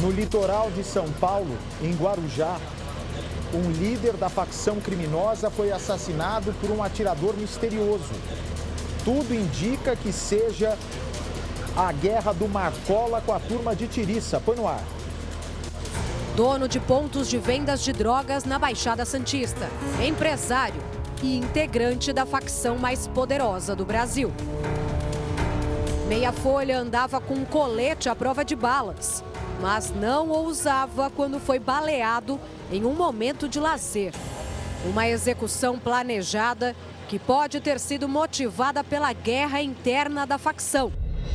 No litoral de São Paulo, em Guarujá, um líder da facção criminosa foi assassinado por um atirador misterioso. Tudo indica que seja a guerra do Marcola com a turma de Tiriça. Põe no ar. Dono de pontos de vendas de drogas na Baixada Santista, empresário e integrante da facção mais poderosa do Brasil. Meia Folha andava com um colete à prova de balas, mas não o usava quando foi baleado em um momento de lazer. Uma execução planejada que pode ter sido motivada pela guerra interna da facção.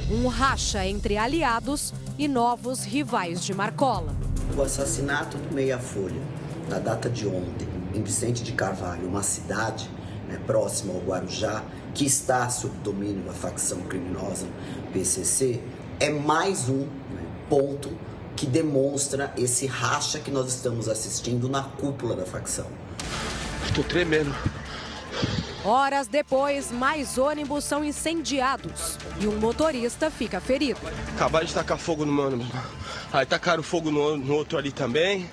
Um racha entre aliados e novos rivais de Marcola. O assassinato do Meia Folha, na data de ontem, em Vicente de Carvalho, uma cidade próxima ao Guarujá, que está sob domínio da facção criminosa PCC, é mais um ponto que demonstra esse racha que nós estamos assistindo na cúpula da facção. Estou tremendo. Horas depois, mais ônibus são incendiados e um motorista fica ferido. Acabaram de tacar fogo no meu ônibus. Aí tacaram fogo no outro ali também.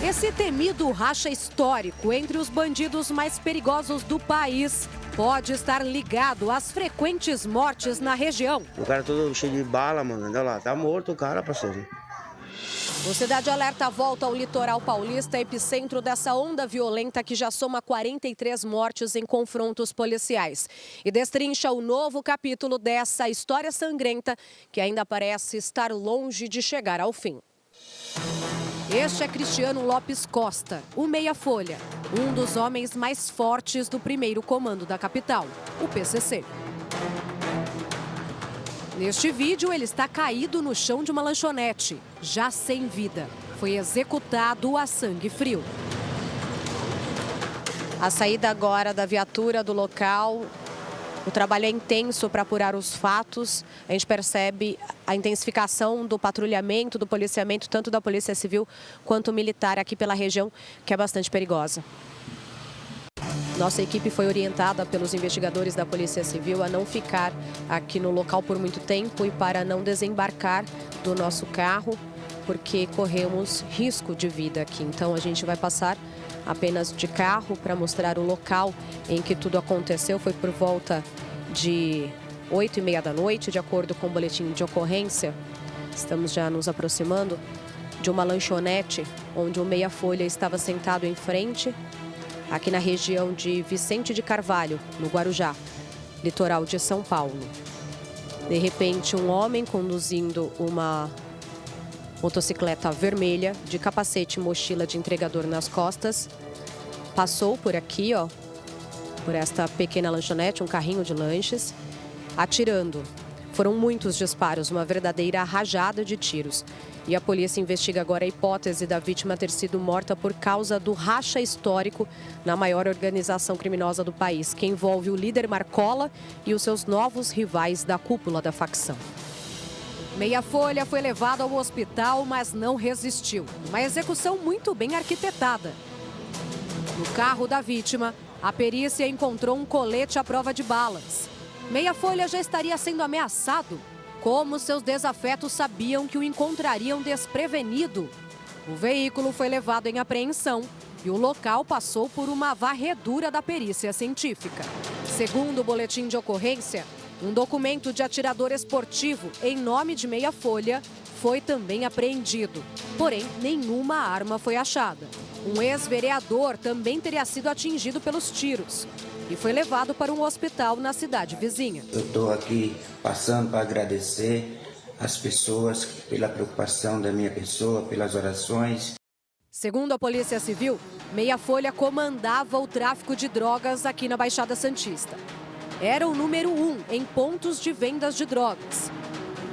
Esse temido racha histórico entre os bandidos mais perigosos do país pode estar ligado às frequentes mortes na região. O cara todo cheio de bala, mano. Olha lá, tá morto o cara, parceiro. O Cidade Alerta volta ao litoral paulista, epicentro dessa onda violenta que já soma 43 mortes em confrontos policiais. E destrincha o novo capítulo dessa história sangrenta que ainda parece estar longe de chegar ao fim. Este é Cristiano Lopes Costa, o Meia Folha, um dos homens mais fortes do primeiro comando da capital, o PCC. Neste vídeo, ele está caído no chão de uma lanchonete, já sem vida. Foi executado a sangue frio. A saída agora da viatura do local. O trabalho é intenso para apurar os fatos. A gente percebe a intensificação do patrulhamento, do policiamento, tanto da Polícia Civil quanto militar aqui pela região, que é bastante perigosa. Nossa equipe foi orientada pelos investigadores da Polícia Civil a não ficar aqui no local por muito tempo e para não desembarcar do nosso carro, porque corremos risco de vida aqui. Então a gente vai passar apenas de carro para mostrar o local em que tudo aconteceu. Foi por volta de 8h30 da noite, de acordo com o boletim de ocorrência. Estamos já nos aproximando de uma lanchonete onde o Meia Folha estava sentado em frente, aqui na região de Vicente de Carvalho, no Guarujá, litoral de São Paulo. De repente, um homem conduzindo uma motocicleta vermelha, de capacete e mochila de entregador nas costas, passou por aqui, ó, por esta pequena lanchonete, um carrinho de lanches, atirando. Foram muitos disparos, uma verdadeira rajada de tiros. E a polícia investiga agora a hipótese da vítima ter sido morta por causa do racha histórico na maior organização criminosa do país, que envolve o líder Marcola e os seus novos rivais da cúpula da facção. Meia Folha foi levado ao hospital, mas não resistiu. Uma execução muito bem arquitetada. No carro da vítima, a perícia encontrou um colete à prova de balas. Meia Folha já estaria sendo ameaçado. Como seus desafetos sabiam que o encontrariam desprevenido? O veículo foi levado em apreensão e o local passou por uma varredura da perícia científica. Segundo o boletim de ocorrência, um documento de atirador esportivo em nome de Meia Folha foi também apreendido. Porém, nenhuma arma foi achada. Um ex-vereador também teria sido atingido pelos tiros e foi levado para um hospital na cidade vizinha. Eu estou aqui passando para agradecer as pessoas pela preocupação da minha pessoa, pelas orações. Segundo a Polícia Civil, Meia Folha comandava o tráfico de drogas aqui na Baixada Santista. Era o número 1 em pontos de vendas de drogas.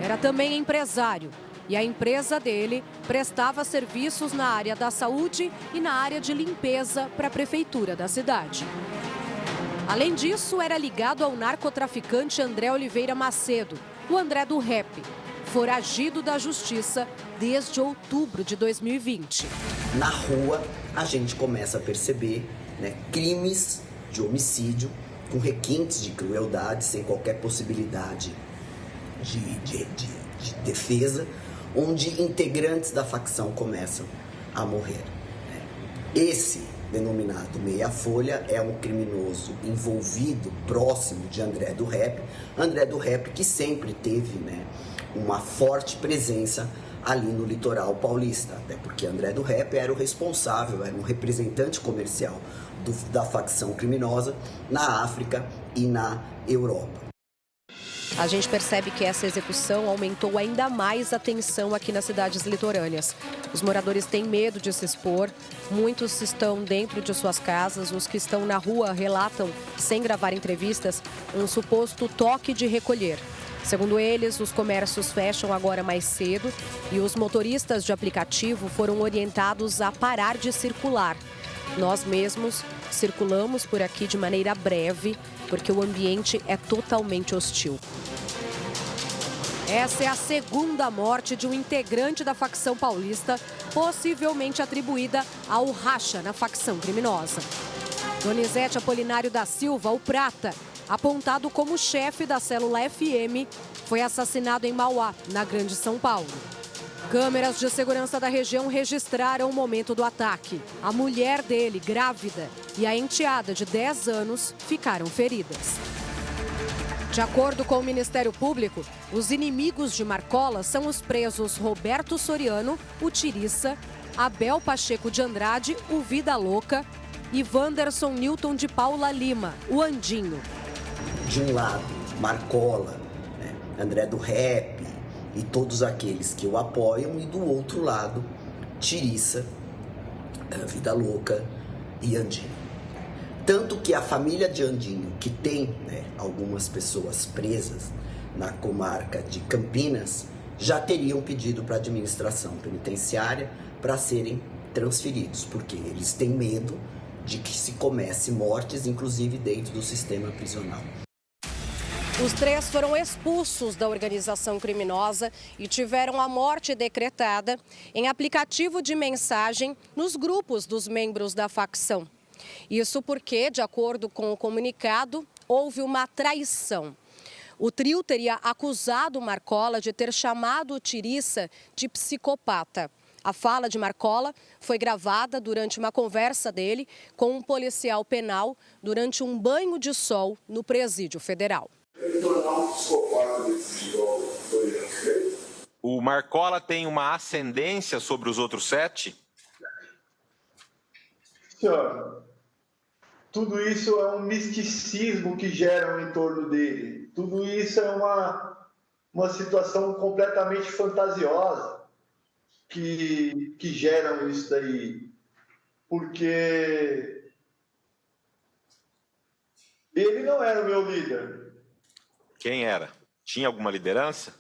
Era também empresário e a empresa dele prestava serviços na área da saúde e na área de limpeza para a prefeitura da cidade. Além disso, era ligado ao narcotraficante André Oliveira Macedo, o André do Rap, foragido da justiça desde outubro de 2020. Na rua, a gente começa a perceber crimes de homicídio com requintes de crueldade, sem qualquer possibilidade de defesa, onde integrantes da facção começam a morrer. Esse denominado Meia Folha é um criminoso envolvido, próximo de André do Rep. André do Rep que sempre teve, uma forte presença ali no litoral paulista, até porque André do Rep era o responsável, era um representante comercial da facção criminosa na África e na Europa. A gente percebe que essa execução aumentou ainda mais a tensão aqui nas cidades litorâneas. Os moradores têm medo de se expor, muitos estão dentro de suas casas, os que estão na rua relatam, sem gravar entrevistas, um suposto toque de recolher. Segundo eles, os comércios fecham agora mais cedo e os motoristas de aplicativo foram orientados a parar de circular. Nós mesmos circulamos por aqui de maneira breve, porque o ambiente é totalmente hostil. Essa é a segunda morte de um integrante da facção paulista, possivelmente atribuída ao racha na facção criminosa. Donizete Apolinário da Silva, o Prata, apontado como chefe da célula FM, foi assassinado em Mauá, na Grande São Paulo. Câmeras de segurança da região registraram o momento do ataque. A mulher dele, grávida, e a enteada de 10 anos ficaram feridas. De acordo com o Ministério Público, os inimigos de Marcola são os presos Roberto Soriano, o Tiriça, Abel Pacheco de Andrade, o Vida Louca, e Wanderson Newton de Paula Lima, o Andinho. De um lado, Marcola, André do Rep e todos aqueles que o apoiam, e do outro lado, Tiriça, Vida Louca e Andinho. Tanto que a família de Andinho, que tem algumas pessoas presas na comarca de Campinas, já teriam pedido para a administração penitenciária para serem transferidos, porque eles têm medo de que se comece mortes, inclusive dentro do sistema prisional. Os 3 foram expulsos da organização criminosa e tiveram a morte decretada em aplicativo de mensagem nos grupos dos membros da facção. Isso porque, de acordo com o comunicado, houve uma traição. O trio teria acusado Marcola de ter chamado o Tiriça de psicopata. A fala de Marcola foi gravada durante uma conversa dele com um policial penal durante um banho de sol no Presídio Federal. O Marcola tem uma ascendência sobre os outros 7? Senhor, tudo isso é um misticismo que geram em torno dele. Tudo isso é uma situação completamente fantasiosa que geram isso daí. Porque ele não era o meu líder. Quem era? Tinha alguma liderança?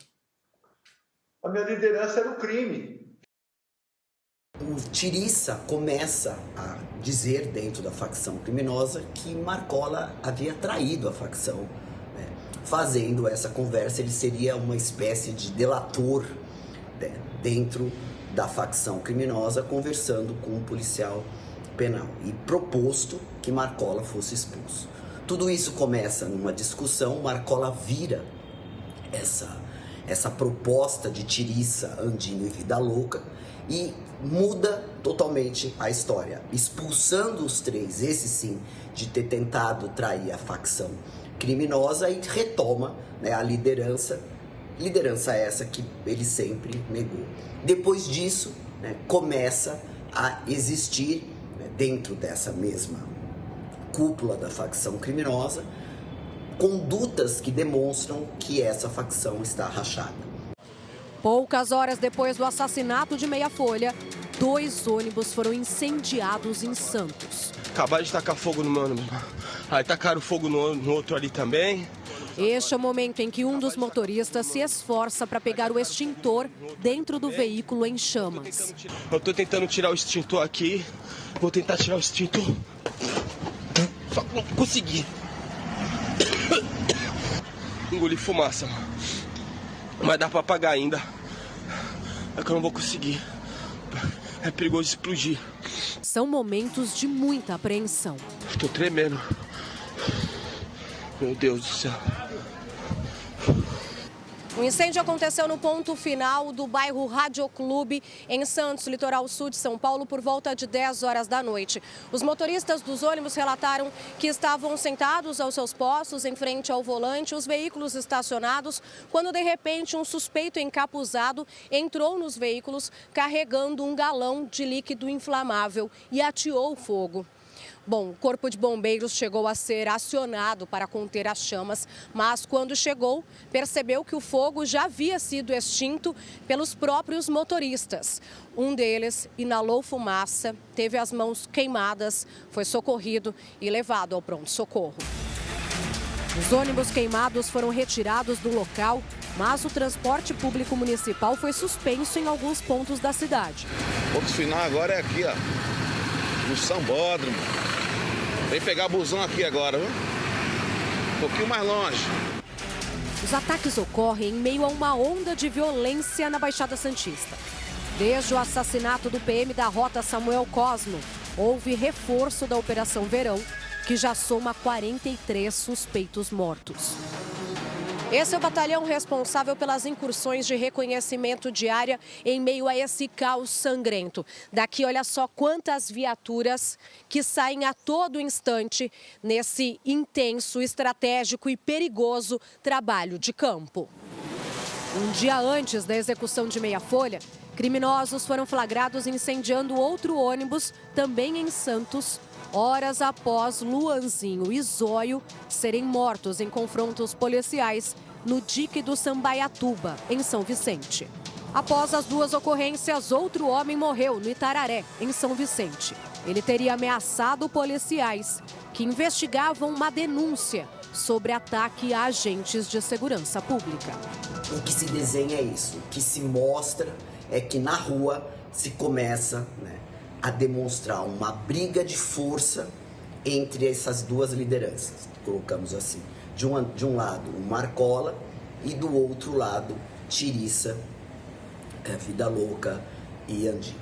A minha liderança era o crime. O Tiriça começa a dizer dentro da facção criminosa que Marcola havia traído a facção. Fazendo essa conversa, ele seria uma espécie de delator dentro da facção criminosa, conversando com um policial penal e proposto que Marcola fosse expulso. Tudo isso começa numa discussão, Marcola vira essa proposta de Tiriça, Andinho e Vida Louca e muda totalmente a história, expulsando os 3, esse sim, de ter tentado trair a facção criminosa, e retoma a liderança essa que ele sempre negou. Depois disso, começa a existir, dentro dessa mesma cúpula da facção criminosa, condutas que demonstram que essa facção está rachada. Poucas horas depois do assassinato de Meia Folha, 2 ônibus foram incendiados em Santos. Acabaram de tacar fogo no meu ônibus. Aí tacaram fogo no outro ali também. Este é o momento em que um dos motoristas se esforça para pegar o extintor dentro do veículo em chamas. Eu tô tentando tirar o extintor aqui. Vou tentar tirar o extintor. Só que não consegui. Engoli fumaça, mano. Mas dá pra apagar ainda. É que eu não vou conseguir. É perigoso explodir. São momentos de muita apreensão. Tô tremendo. Meu Deus do céu. O incêndio aconteceu no ponto final do bairro Radioclube, em Santos, litoral sul de São Paulo, por volta de 10 horas da noite. Os motoristas dos ônibus relataram que estavam sentados aos seus postos, em frente ao volante, os veículos estacionados, quando de repente um suspeito encapuzado entrou nos veículos carregando um galão de líquido inflamável e ateou fogo. Bom, o Corpo de Bombeiros chegou a ser acionado para conter as chamas, mas quando chegou, percebeu que o fogo já havia sido extinto pelos próprios motoristas. Um deles inalou fumaça, teve as mãos queimadas, foi socorrido e levado ao pronto-socorro. Os ônibus queimados foram retirados do local, mas o transporte público municipal foi suspenso em alguns pontos da cidade. O ponto final agora é aqui, ó, no Sambódromo. Vem pegar busão aqui agora, viu? Um pouquinho mais longe. Os ataques ocorrem em meio a uma onda de violência na Baixada Santista. Desde o assassinato do PM da Rota Samuel Cosmo, houve reforço da Operação Verão, que já soma 43 suspeitos mortos. Esse é o batalhão responsável pelas incursões de reconhecimento de área em meio a esse caos sangrento. Daqui, olha só quantas viaturas que saem a todo instante nesse intenso, estratégico e perigoso trabalho de campo. Um dia antes da execução de Meia Folha, criminosos foram flagrados incendiando outro ônibus, também em Santos, horas após Luanzinho e Zóio serem mortos em confrontos policiais no dique do Sambaiatuba, em São Vicente. Após as duas ocorrências, outro homem morreu no Itararé, em São Vicente. Ele teria ameaçado policiais que investigavam uma denúncia sobre ataque a agentes de segurança pública. O que se desenha é isso, o que se mostra é que na rua se começa, a demonstrar uma briga de força entre essas duas lideranças, colocamos assim. De um lado, o Marcola, e do outro lado, Tiriça, Vida Louca e Andi.